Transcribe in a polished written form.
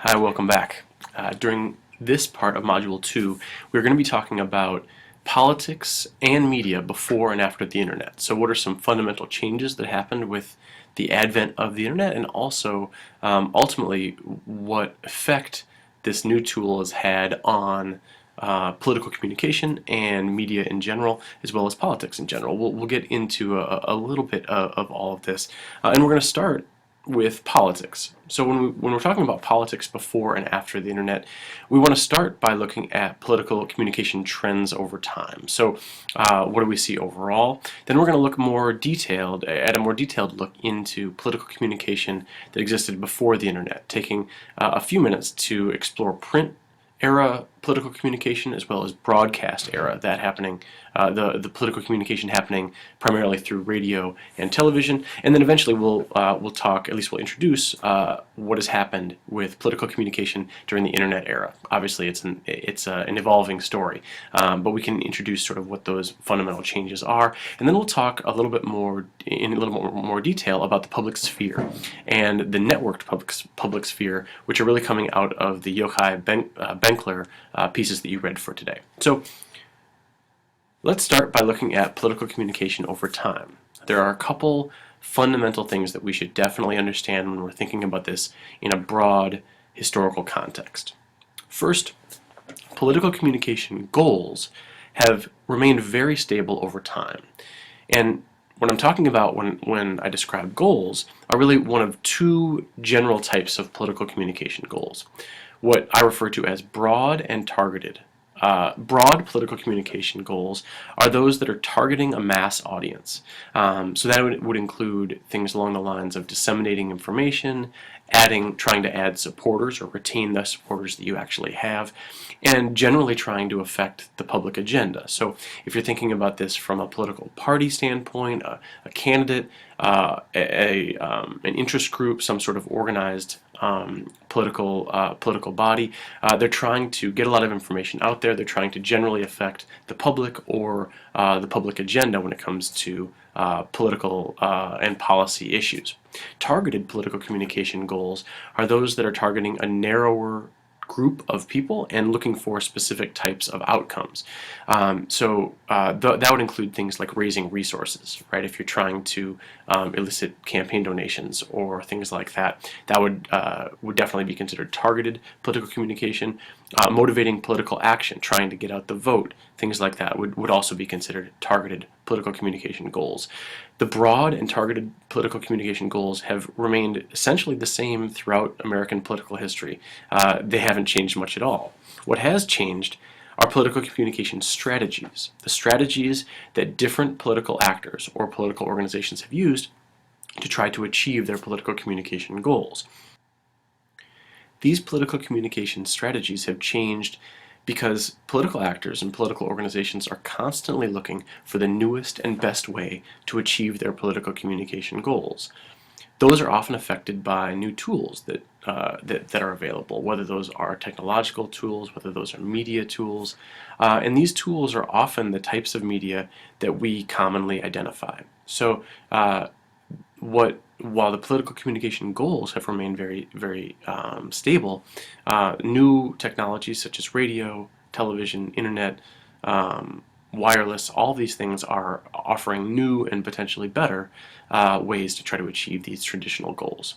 Hi, welcome back. During this part of Module 2, we're going to be talking about politics and media before and after the internet. So what are some fundamental changes that happened with the advent of the internet, and also ultimately what effect this new tool has had on political communication and media in general, as well as politics in general. We'll get into a little bit of all of this, and we're going to start with politics. So when we're talking about politics before and after the internet, we want to start by looking at political communication trends over time. So what do we see overall? Then we're going to look at a more detailed look into political communication that existed before the internet, taking a few minutes to explore print era political communication as well as broadcast era, that happening, the political communication happening primarily through radio and television, and then eventually we'll talk, at least we'll introduce what has happened with political communication during the internet era. Obviously it's an evolving story, but we can introduce sort of what those fundamental changes are, and then we'll talk a little bit more in a little more detail about the public sphere and the networked public sphere, which are really coming out of the Yochai Benkler pieces that you read for today. So let's start by looking at political communication over time. There are a couple fundamental things that we should definitely understand when we're thinking about this in a broad historical context. First, political communication goals have remained very stable over time. And what I'm talking about when I describe goals are really one of two general types of political communication goals. What I refer to as broad and targeted. Broad political communication goals are those that are targeting a mass audience. So that would include things along the lines of disseminating information, trying to add supporters or retain the supporters that you actually have, and generally trying to affect the public agenda. So if you're thinking about this from a political party standpoint, a candidate, an interest group, some sort of organized political body, they're trying to get a lot of information out there. They're trying to generally affect the public or the public agenda when it comes to political and policy issues. Targeted political communication goals are those that are targeting a narrower group of people and looking for specific types of outcomes. That would include things like raising resources, right? If you're trying to elicit campaign donations or things like that, that would definitely be considered targeted political communication. Motivating political action, trying to get out the vote, things like that would also be considered targeted political communication goals. The broad and targeted political communication goals have remained essentially the same throughout American political history. They haven't changed much at all. What has changed are political communication strategies, the strategies that different political actors or political organizations have used to try to achieve their political communication goals. These political communication strategies have changed because political actors and political organizations are constantly looking for the newest and best way to achieve their political communication goals. Those are often affected by new tools that are available, whether those are technological tools, whether those are media tools, and these tools are often the types of media that we commonly identify. So while the political communication goals have remained very stable, new technologies such as radio, television, internet, wireless, all these things are offering new and potentially better ways to try to achieve these traditional goals.